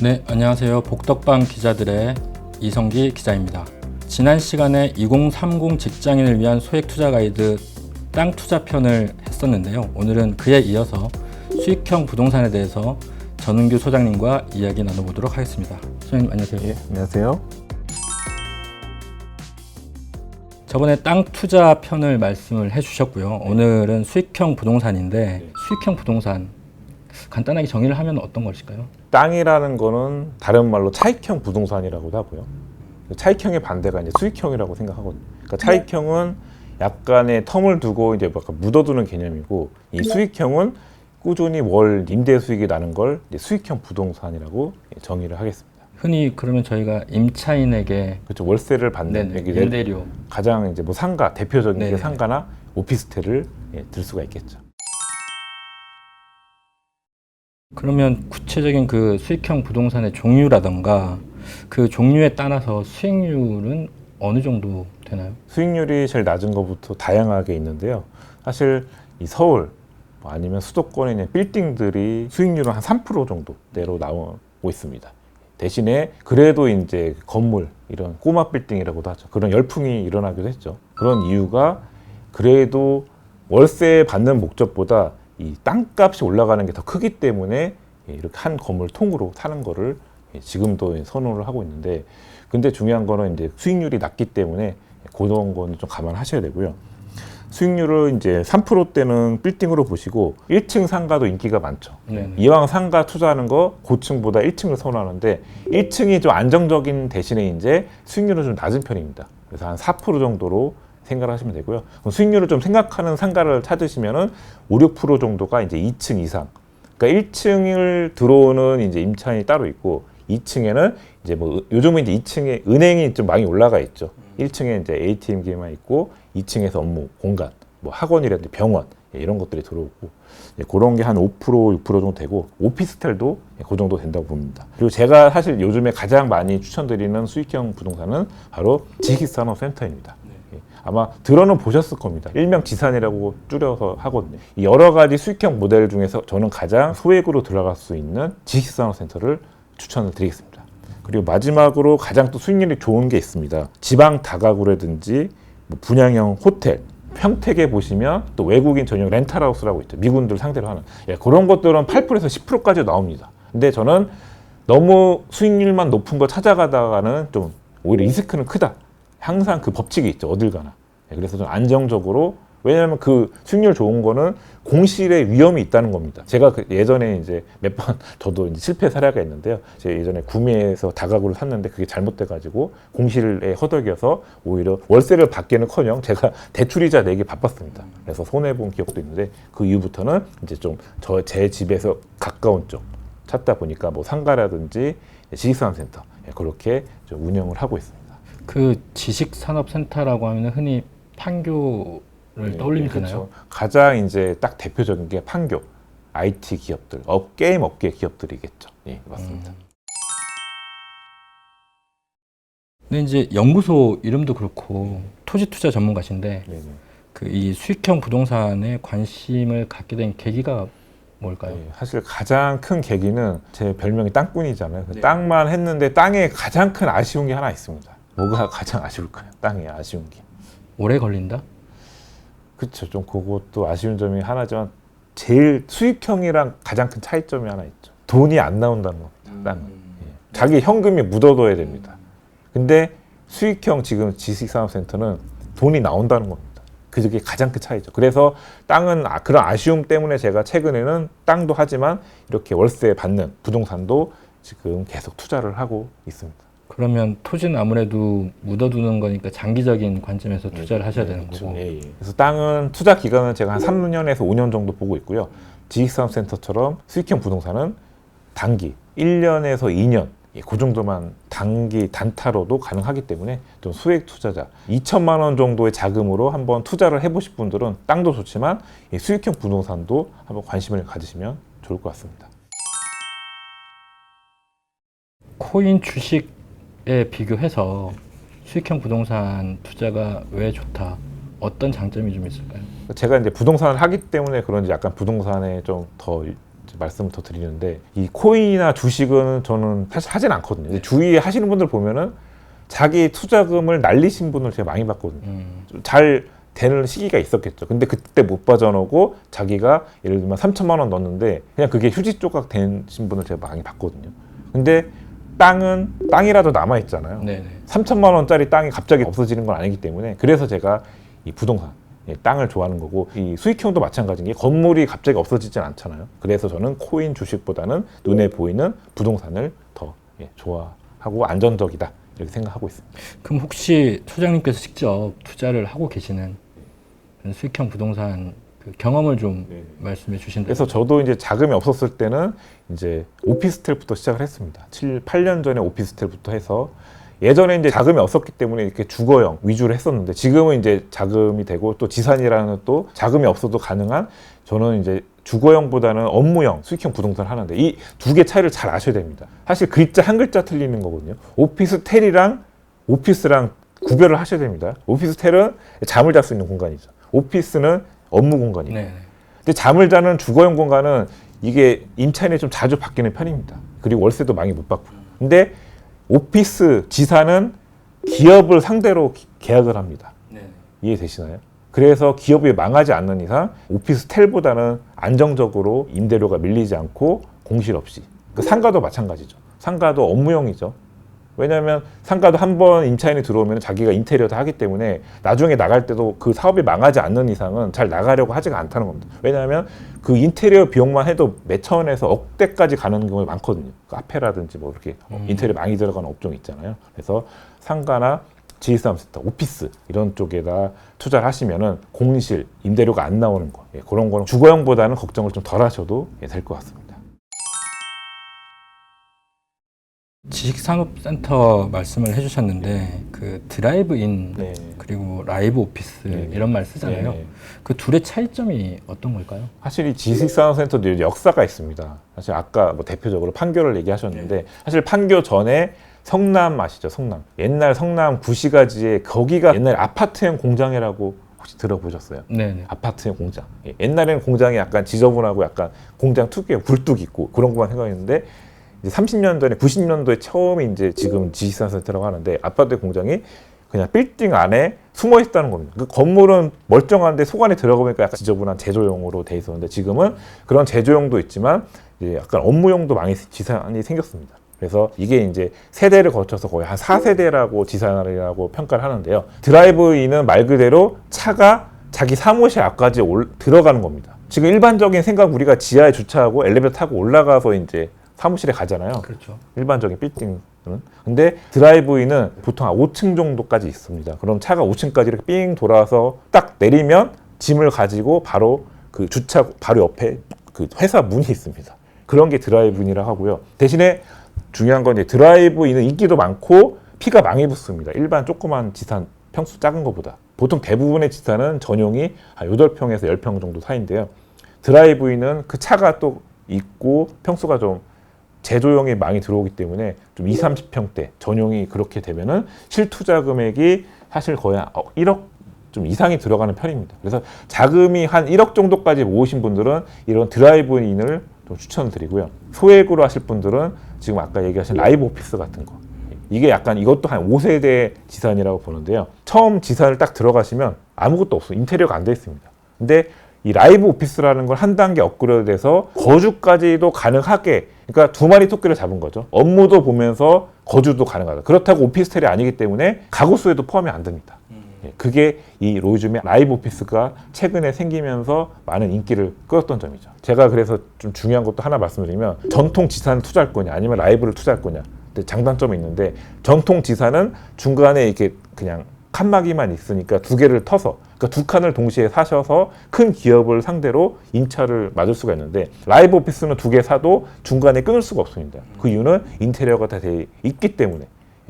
네, 안녕하세요. 복덕방 기자들의 이성기 기자입니다. 지난 시간에 2030 직장인을 위한 소액 투자 가이드 땅 투자 편을 했었는데요. 오늘은 그에 이어서 수익형 부동산에 대해서 전은규 소장님과 이야기 나눠보도록 하겠습니다. 소장님 안녕하세요. 예, 안녕하세요. 저번에 땅 투자 편을 말씀을 해주셨고요. 오늘은 수익형 부동산인데 수익형 부동산 간단하게 정의를 하면 어떤 것일까요? 땅이라는 거는 다른 말로 차익형 부동산이라고도 하고요. 차익형의 반대가 이제 수익형이라고 생각하거든요. 그러니까 차익형은 약간의 텀을 두고 이제 약간 묻어두는 개념이고, 이 수익형은 꾸준히 월 임대 수익이 나는 걸 이제 수익형 부동산이라고 정의를 하겠습니다. 흔히 그러면 저희가 임차인에게 그렇죠. 월세를 받는 임대료 가장 이제 뭐 상가 대표적인 게 네네. 상가나 오피스텔을 들 수가 있겠죠. 그러면 구체적인 그 수익형 부동산의 종류라던가 그 종류에 따라서 수익률은 어느 정도 되나요? 수익률이 제일 낮은 것부터 다양하게 있는데요. 사실 이 서울 아니면 수도권에 있는 빌딩들이 수익률은 한 3% 정도대로 나오고 있습니다. 대신에 그래도 이제 건물, 이런 꼬마 빌딩이라고도 하죠. 그런 열풍이 일어나기도 했죠. 그런 이유가 그래도 월세 받는 목적보다 이 땅값이 올라가는 게 더 크기 때문에 이렇게 한 건물 통으로 사는 거를 지금도 선호를 하고 있는데, 근데 중요한 거는 이제 수익률이 낮기 때문에 그런 거는 좀 감안하셔야 되고요. 수익률을 이제 3%대는 빌딩으로 보시고 1층 상가도 인기가 많죠. 네네. 이왕 상가 투자하는 거 고층보다 1층을 선호하는데 1층이 좀 안정적인 대신에 이제 수익률은 좀 낮은 편입니다. 그래서 한 4% 정도로 생각을 하시면 되고요. 수익률을 좀 생각하는 상가를 찾으시면은 5, 6% 정도가 이제 2층 이상. 그러니까 1층을 들어오는 이제 임차인이 따로 있고 2층에는 이제 뭐 요즘은 이제 2층에 은행이 좀 많이 올라가 있죠. 1층에 이제 ATM기만 있고 2층에서 업무 공간, 뭐 학원이라든지 병원 이런 것들이 들어오고 그런 게 한 5%, 6% 정도 되고 오피스텔도 그 정도 된다고 봅니다. 그리고 제가 사실 요즘에 가장 많이 추천드리는 수익형 부동산은 바로 지식산업센터입니다. 아마 들어는 보셨을 겁니다. 일명 지산이라고 줄여서 하거든요. 이 여러 가지 수익형 모델 중에서 저는 가장 소액으로 들어갈 수 있는 지식산업센터를 추천을 드리겠습니다. 그리고 마지막으로 가장 또 수익률이 좋은 게 있습니다. 지방 다가구라든지 뭐 분양형 호텔, 평택에 보시면 또 외국인 전용 렌탈하우스라고 있죠. 미군들 상대로 하는. 그런 것들은 8%에서 10%까지 나옵니다. 근데 저는 너무 수익률만 높은 거 찾아가다가는 좀 오히려 리스크는 크다. 항상 그 법칙이 있죠. 어딜 가나. 그래서 좀 안정적으로, 왜냐하면 그 수익률 좋은 거는 공실의 위험이 있다는 겁니다. 제가 예전에 이제 몇 번 저도 이제 실패 사례가 있는데요. 제가 예전에 구매해서 다가구를 샀는데 그게 잘못돼가지고 공실에 허덕여서 오히려 월세를 받기는커녕 제가 대출이자 내기 바빴습니다. 그래서 손해본 기억도 있는데 그 이후부터는 이제 좀 제 집에서 가까운 쪽 찾다 보니까 뭐 상가라든지 지식산업센터 그렇게 좀 운영을 하고 있습니다. 그 지식산업센터라고 하면 흔히 판교를 떠올리면 되나요? 그렇죠. 가장 이제 딱 대표적인 게 판교, IT 기업들, 게임 업계 기업들이겠죠. 예, 맞습니다. 근데 이제 연구소 이름도 그렇고 토지 투자 전문가신데 네네. 그 이 수익형 부동산에 관심을 갖게 된 계기가 뭘까요? 예, 사실 가장 큰 계기는 제 별명이 땅꾼이잖아요. 그 땅만 했는데 땅에 가장 큰 아쉬운 게 하나 있습니다. 뭐가 가장 아쉬울까요? 땅에 아쉬운 게. 오래 걸린다? 그렇죠. 좀 그것도 아쉬운 점이 하나지만 제일 수익형이랑 가장 큰 차이점이 하나 있죠. 돈이 안 나온다는 겁니다. 땅은. 예. 자기 현금이 묻어둬야 됩니다. 근데 수익형 지금 지식산업센터는 돈이 나온다는 겁니다. 그게 가장 큰 차이죠. 그래서 땅은 그런 아쉬움 때문에 제가 최근에는 땅도 하지만 이렇게 월세 받는 부동산도 지금 계속 투자를 하고 있습니다. 그러면 토지는 아무래도 묻어두는 거니까 장기적인 관점에서 투자를 하셔야 되는 그렇죠. 거고. 예. 그래서 땅은 투자 기간은 제가 한 3년에서 5년 정도 보고 있고요. 지식산업센터처럼 수익형 부동산은 단기 1년에서 2년 그 정도만 단기 단타로도 가능하기 때문에 좀 수액 투자자 2천만 원 정도의 자금으로 한번 투자를 해보실 분들은 땅도 좋지만 수익형 부동산도 한번 관심을 가지시면 좋을 것 같습니다. 코인 주식에 비교해서 수익형 부동산 투자가 왜 좋다? 어떤 장점이 좀 있을까요? 제가 이제 부동산을 하기 때문에 그런지 약간 부동산에 좀 더 말씀을 더 드리는데 이 코인이나 주식은 저는 사실 하진 않거든요. 근데 주위에 하시는 분들 보면은 자기 투자금을 날리신 분을 제가 많이 봤거든요. 잘 되는 시기가 있었겠죠. 근데 그때 못 빠져나오고 자기가 예를 들면 3천만 원 넣었는데 그냥 그게 휴지 조각 되신 분을 제가 많이 봤거든요. 근데 땅이라도 남아 있잖아요. 네네. 3천만 원짜리 땅이 갑자기 없어지는 건 아니기 때문에 그래서 제가 이 부동산 땅을 좋아하는 거고 이 수익형도 마찬가지인 게 건물이 갑자기 없어지진 않잖아요. 그래서 저는 코인 주식보다는 눈에 보이는 부동산을 더 좋아하고 안전적이다 이렇게 생각하고 있습니다. 그럼 혹시 소장님께서 직접 투자를 하고 계시는 수익형 부동산 그 경험을 좀 말씀해 주신다면. 그래서 저도 이제 자금이 없었을 때는 이제 오피스텔부터 시작을 했습니다. 8년 전에 오피스텔부터 해서 예전에 이제 자금이 없었기 때문에 이렇게 주거형 위주로 했었는데 지금은 이제 자금이 되고 또 지산이라는 또 자금이 없어도 가능한 저는 이제 주거형보다는 업무형 수익형 부동산을 하는데 이 두 개 차이를 잘 아셔야 됩니다. 사실 글자 한 글자 틀리는 거거든요. 오피스텔이랑 오피스랑 구별을 하셔야 됩니다. 오피스텔은 잠을 잘 수 있는 공간이죠. 오피스는 업무 공간이에요. 네. 근데 잠을 자는 주거용 공간은 이게 임차인이 좀 자주 바뀌는 편입니다. 그리고 월세도 많이 못 받고요. 근데 오피스 지사는 기업을 상대로 계약을 합니다. 네. 이해되시나요? 그래서 기업이 망하지 않는 이상 오피스텔보다는 안정적으로 임대료가 밀리지 않고 공실 없이. 그 상가도 마찬가지죠. 상가도 업무용이죠. 왜냐하면 상가도 한 번 임차인이 들어오면 자기가 인테리어도 하기 때문에 나중에 나갈 때도 그 사업이 망하지 않는 이상은 잘 나가려고 하지가 않다는 겁니다. 왜냐하면 그 인테리어 비용만 해도 몇천 원에서 억대까지 가는 경우가 많거든요. 그 카페라든지 뭐 이렇게 인테리어 많이 들어가는 업종 있잖아요. 그래서 상가나 지식사업센터, 오피스 이런 쪽에다 투자를 하시면은 공실, 임대료가 안 나오는 거 그런 거는 주거형보다는 걱정을 좀 덜 하셔도 될 것 같습니다. 지식산업센터 말씀을 해주셨는데 그 드라이브인 네. 그리고 라이브 오피스 네. 이런 말 쓰잖아요. 네. 그 둘의 차이점이 어떤 걸까요? 사실 이 지식산업센터도 역사가 있습니다. 사실 아까 뭐 대표적으로 판교를 얘기하셨는데 사실 판교 전에 성남 아시죠? 성남. 옛날 성남 구시가지에 거기가 옛날 아파트형 공장이라고 혹시 들어보셨어요? 네. 아파트형 공장. 옛날에는 공장이 약간 지저분하고 약간 공장 특유의 굴뚝 있고 그런 것만 생각했는데 이제 30년도에 90년도에 처음에 이제 지금 지식산업센터라고 하는데 아파트 공장이 그냥 빌딩 안에 숨어 있다는 겁니다. 그 건물은 멀쩡한데 속 안에 들어가 보니까 약간 지저분한 제조용으로 돼 있었는데 지금은 그런 제조용도 있지만 이제 약간 업무용도 많이 지산이 생겼습니다. 그래서 이게 이제 세대를 거쳐서 거의 한 4세대라고 지산이라고 평가를 하는데요. 드라이브인은 말 그대로 차가 자기 사무실 앞까지 들어가는 겁니다. 지금 일반적인 생각 우리가 지하에 주차하고 엘리베이터 타고 올라가서 이제 사무실에 가잖아요. 그렇죠. 일반적인 빌딩은. 근데 드라이브인은 보통 한 5층 정도까지 있습니다. 그럼 차가 5층까지 이렇게 삥 돌아서 딱 내리면 짐을 가지고 바로 그 주차 바로 옆에 그 회사 문이 있습니다. 그런 게 드라이브인이라고 하고요. 대신에 중요한 건 이제 드라이브인은 인기도 많고 피가 많이 붙습니다. 일반 조그만 지산 평수 작은 것보다. 보통 대부분의 지산은 전용이 한 8평에서 10평 정도 사이인데요. 드라이브인은 그 차가 또 있고 평수가 좀 제조용이 많이 들어오기 때문에 좀 20, 30평대 전용이 그렇게 되면은 실투자 금액이 사실 거의 1억 좀 이상이 들어가는 편입니다. 그래서 자금이 한 1억 정도까지 모으신 분들은 이런 드라이브인을 좀 추천드리고요. 소액으로 하실 분들은 지금 아까 얘기하신 라이브 오피스 같은 거. 이게 약간 이것도 한 5세대 지산이라고 보는데요. 처음 지산을 딱 들어가시면 아무것도 없어요. 인테리어가 안 돼 있습니다. 근데 이 라이브 오피스라는 걸 한 단계 업그레이드돼서 거주까지도 가능하게, 그러니까 두 마리 토끼를 잡은 거죠. 업무도 보면서 거주도 가능하다. 그렇다고 오피스텔이 아니기 때문에 가구 수에도 포함이 안 됩니다. 그게 이 로이즘의 라이브 오피스가 최근에 생기면서 많은 인기를 끌었던 점이죠. 제가 그래서 좀 중요한 것도 하나 말씀드리면 전통 지산을 투자할 거냐 아니면 라이브를 투자할 거냐. 장단점이 있는데 전통 지산은 중간에 이렇게 그냥 칸막이만 있으니까 두 개를 터서, 그러니까 두 칸을 동시에 사셔서 큰 기업을 상대로 임차를 맞을 수가 있는데 라이브 오피스는 두 개 사도 중간에 끊을 수가 없습니다. 그 이유는 인테리어가 다 돼 있기 때문에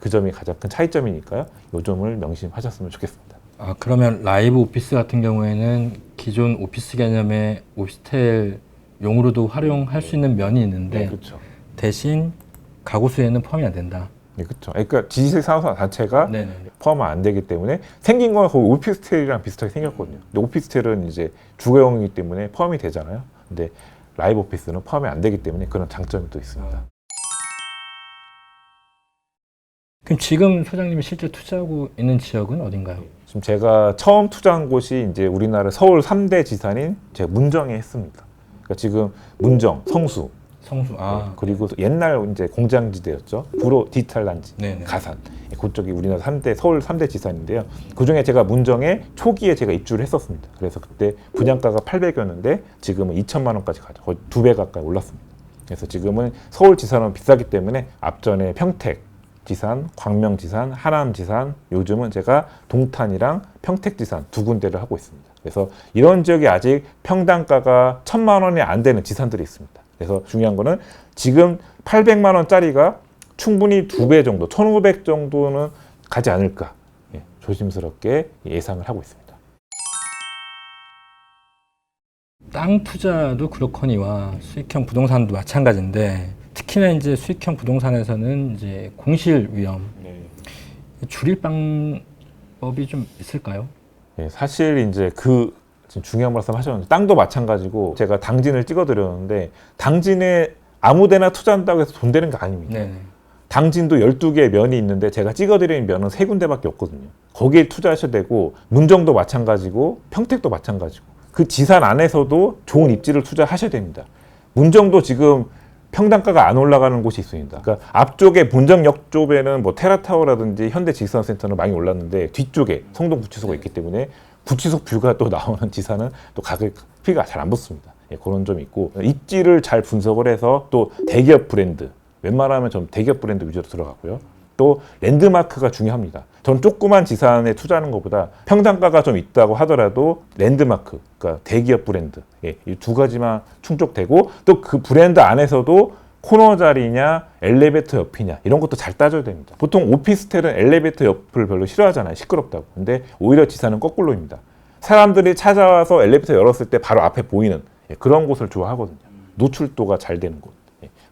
그 점이 가장 큰 차이점이니까요. 이 점을 명심하셨으면 좋겠습니다. 그러면 라이브 오피스 같은 경우에는 기존 오피스 개념의 오피스텔용으로도 활용할 수 있는 면이 있는데 네, 그렇죠. 대신 가구 수에는 포함이 안 된다. 네, 그렇죠. 그러니까 지식산업 자체가 네네. 포함은 안 되기 때문에 생긴 건 거의 오피스텔이랑 비슷하게 생겼거든요. 근데 오피스텔은 이제 주거용이기 때문에 포함이 되잖아요. 근데 라이브 오피스는 포함이 안 되기 때문에 그런 장점이 또 있습니다. 그럼 지금 소장님이 실제 투자하고 있는 지역은 어딘가요? 지금 제가 처음 투자한 곳이 이제 우리나라 서울 3대 지산인 제가 문정에 했습니다. 그러니까 지금 문정, 성수, 성수. 그리고 옛날 이제 공장지대였죠. 구로 디지털 단지, 네네. 가산. 그쪽이 우리나라 서울 3대 지산인데요. 그 중에 제가 문정에 초기에 제가 입주를 했었습니다. 그래서 그때 분양가가 800이었는데 지금은 2천만 원까지 가죠. 거의 2배 가까이 올랐습니다. 그래서 지금은 서울 지산은 비싸기 때문에 앞전에 평택 지산, 광명 지산, 하남 지산, 요즘은 제가 동탄이랑 평택 지산 두 군데를 하고 있습니다. 그래서 이런 지역이 아직 평당가가 1,000만 원이 안 되는 지산들이 있습니다. 그래서 중요한 거는 지금 800만 원짜리가 충분히 2배 정도, 1,500 정도는 가지 않을까 조심스럽게 예상을 하고 있습니다. 땅 투자도 그렇거니와 수익형 부동산도 마찬가지인데 특히나 이제 수익형 부동산에서는 이제 공실 위험 줄일 방법이 좀 있을까요? 사실 이제 지금 중요한 말씀 하셨는데 땅도 마찬가지고 제가 당진을 찍어드렸는데 당진에 아무데나 투자한다고 해서 돈 되는 게 아닙니다. 네네. 당진도 12개의 면이 있는데 제가 찍어드리는 면은 3군데밖에 없거든요. 거기에 투자하셔야 되고 문정도 마찬가지고 평택도 마찬가지고 그 지산 안에서도 좋은 입지를 투자하셔야 됩니다. 문정도 지금 평당가가 안 올라가는 곳이 있습니다. 그러니까 앞쪽에 문정역 쪽에는 뭐 테라타워라든지 현대직선센터는 많이 올랐는데 뒤쪽에 성동 구치소가 있기 때문에 구치소 뷰가 또 나오는 지산은 또 가격 피가 잘 안 붙습니다. 그런 점이 있고 입지를 잘 분석을 해서 또 대기업 브랜드 웬만하면 좀 대기업 브랜드 위주로 들어가고요. 또 랜드마크가 중요합니다. 전 조그만 지산에 투자하는 것보다 평당가가 좀 있다고 하더라도 랜드마크, 그러니까 대기업 브랜드 이 두 가지만 충족되고 또 그 브랜드 안에서도 코너 자리냐 엘리베이터 옆이냐 이런 것도 잘 따져야 됩니다. 보통 오피스텔은 엘리베이터 옆을 별로 싫어하잖아요. 시끄럽다고. 근데 오히려 지산은 거꾸로입니다. 사람들이 찾아와서 엘리베이터 열었을 때 바로 앞에 보이는 그런 곳을 좋아하거든요. 노출도가 잘 되는 곳.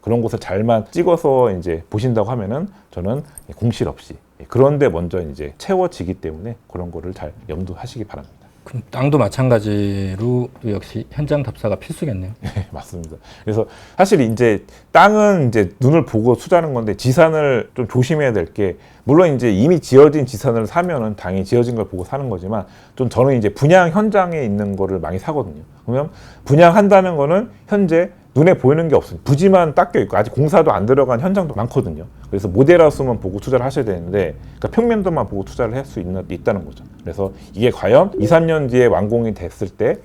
그런 곳을 잘만 찍어서 이제 보신다고 하면은 저는 공실 없이 그런데 먼저 이제 채워지기 때문에 그런 거를 잘 염두하시기 바랍니다. 그럼 땅도 마찬가지로 역시 현장 답사가 필수겠네요. 네, 맞습니다. 그래서 사실 이제 땅은 이제 눈을 보고 투자하는 건데 지산을 좀 조심해야 될 게 물론 이제 이미 지어진 지산을 사면은 당연히 지어진 걸 보고 사는 거지만 좀 저는 이제 분양 현장에 있는 거를 많이 사거든요. 그러면 분양한다는 거는 현재 눈에 보이는 게 없습니다. 부지만 닦여 있고 아직 공사도 안 들어간 현장도 많거든요. 그래서 모델하우스만 보고 투자를 하셔야 되는데 그러니까 평면도만 보고 투자를 할 수 있다는 거죠. 그래서 이게 과연 2, 3년 뒤에 완공이 됐을 때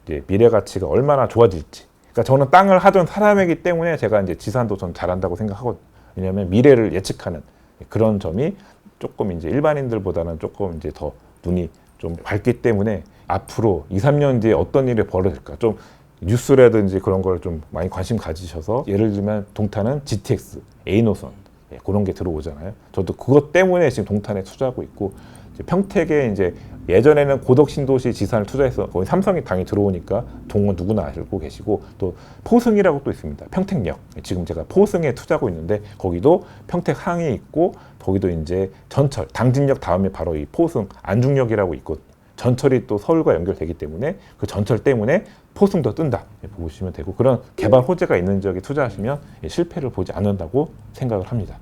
이제 미래 가치가 얼마나 좋아질지. 그러니까 저는 땅을 하던 사람이기 때문에 제가 이제 지산도 전 잘한다고 생각하거든요. 왜냐하면 미래를 예측하는 그런 점이 조금 이제 일반인들보다는 조금 이제 더 눈이 좀 밝기 때문에 앞으로 2, 3년 뒤에 어떤 일이 벌어질까 좀 뉴스라든지 그런 걸 좀 많이 관심 가지셔서 예를 들면 동탄은 GTX, A노선 그런 게 들어오잖아요. 저도 그것 때문에 지금 동탄에 투자하고 있고 이제 평택에 이제 예전에는 고덕 신도시 지산을 투자해서 거기 삼성이 당이 들어오니까 동은 누구나 알고 계시고 또 포승이라고 또 있습니다. 평택역 지금 제가 포승에 투자하고 있는데 거기도 평택 항이 있고 거기도 이제 전철 당진역 다음에 바로 이 포승 안중역이라고 있거든요. 전철이 또 서울과 연결되기 때문에 그 전철 때문에 포승도 뜬다 보시면 되고 그런 개발 호재가 있는 지역에 투자하시면 실패를 보지 않는다고 생각을 합니다.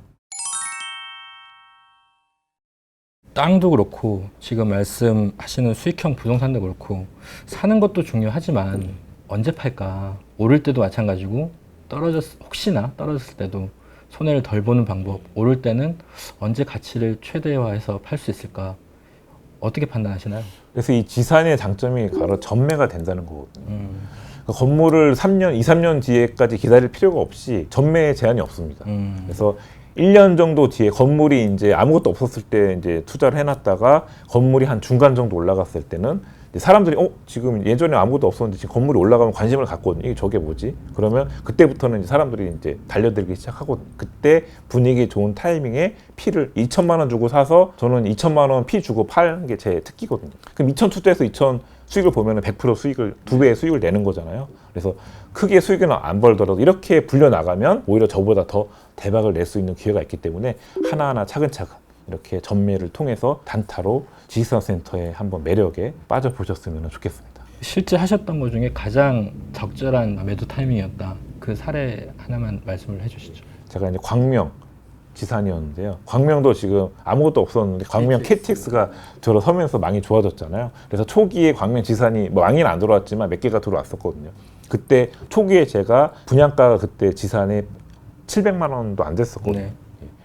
땅도 그렇고 지금 말씀하시는 수익형 부동산도 그렇고 사는 것도 중요하지만 언제 팔까 오를 때도 마찬가지고 혹시나 떨어졌을 때도 손해를 덜 보는 방법 오를 때는 언제 가치를 최대화해서 팔 수 있을까 어떻게 판단하시나요? 그래서 이 지산의 장점이 바로 전매가 된다는 거거든요. 그러니까 건물을 2, 3년 뒤에까지 기다릴 필요가 없이 전매에 제한이 없습니다. 그래서 1년 정도 뒤에 건물이 이제 아무것도 없었을 때 이제 투자를 해놨다가 건물이 한 중간 정도 올라갔을 때는 사람들이 지금 예전에 아무것도 없었는데 지금 건물이 올라가면 관심을 갖거든요. 이게 저게 뭐지? 그러면 그때부터는 이제 사람들이 이제 달려들기 시작하거든요. 그때 분위기 좋은 타이밍에 피를 2천만 원 주고 사서 저는 2천만 원 피 주고 파는 게 제 특기거든요. 그럼 2천 투자해서 2천 수익을 보면 100% 수익을 2배의 수익을 내는 거잖아요. 그래서 크게 수익은 안 벌더라도 이렇게 불려 나가면 오히려 저보다 더 대박을 낼 수 있는 기회가 있기 때문에 하나하나 차근차근 이렇게 전매를 통해서 단타로 지식산업센터의 한번 매력에 빠져보셨으면 좋겠습니다. 실제 하셨던 것 중에 가장 적절한 매도 타이밍이었다. 그 사례 하나만 말씀을 해주시죠. 제가 이제 광명 지산이었는데요. 광명도 지금 아무것도 없었는데 광명 KTX가 들어서면서 많이 좋아졌잖아요. 그래서 초기에 광명 지산이 뭐 많이는 안 들어왔지만 몇 개가 들어왔었거든요. 그때 초기에 제가 분양가가 그때 지산이 700만 원도 안 됐었거든요. 네.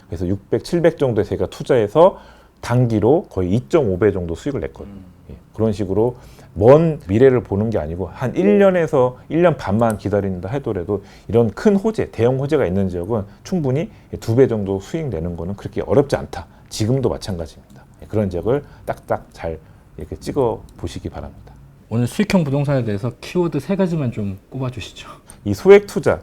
그래서 600, 700 정도에 제가 투자해서 단기로 거의 2.5배 정도 수익을 냈거든요. 예, 그런 식으로 먼 미래를 보는 게 아니고 한 1년에서 1년 반만 기다린다 하더라도 이런 큰 호재, 대형 호재가 있는 지역은 충분히 2배 정도 수익 내는 거는 그렇게 어렵지 않다. 지금도 마찬가지입니다. 예, 그런 지역을 딱딱 잘 이렇게 찍어 보시기 바랍니다. 오늘 수익형 부동산에 대해서 키워드 3가지만 좀 꼽아주시죠. 이 소액 투자,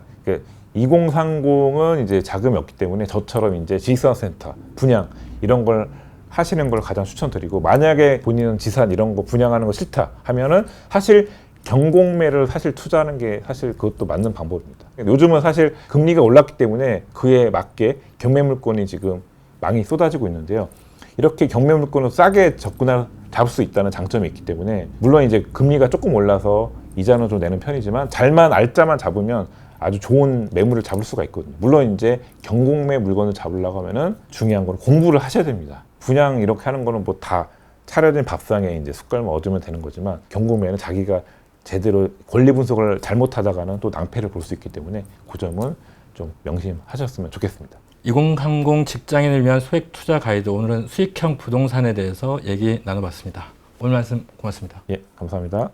2030은 이제 자금이 없기 때문에 저처럼 이제 지식산업센터, 분양 이런 걸 하시는 걸 가장 추천드리고, 만약에 본인은 지산 이런 거 분양하는 거 싫다 하면은 사실 경공매를 사실 투자하는 게 사실 그것도 맞는 방법입니다. 요즘은 사실 금리가 올랐기 때문에 그에 맞게 경매 물건이 지금 많이 쏟아지고 있는데요. 이렇게 경매 물건을 싸게 잡을 수 있다는 장점이 있기 때문에, 물론 이제 금리가 조금 올라서 이자는 좀 내는 편이지만 알짜만 잡으면 아주 좋은 매물을 잡을 수가 있거든요. 물론 이제 경공매 물건을 잡으려고 하면은 중요한 건 공부를 하셔야 됩니다. 분양 이렇게 하는 거는 뭐 다 차려진 밥상에 이제 숟갈만 얻으면 되는 거지만, 경공매는 자기가 제대로 권리 분석을 잘못하다가는 또 낭패를 볼 수 있기 때문에 그 점은 좀 명심하셨으면 좋겠습니다. 2030 직장인을 위한 소액 투자 가이드, 오늘은 수익형 부동산에 대해서 얘기 나눠봤습니다. 오늘 말씀 고맙습니다. 예, 감사합니다.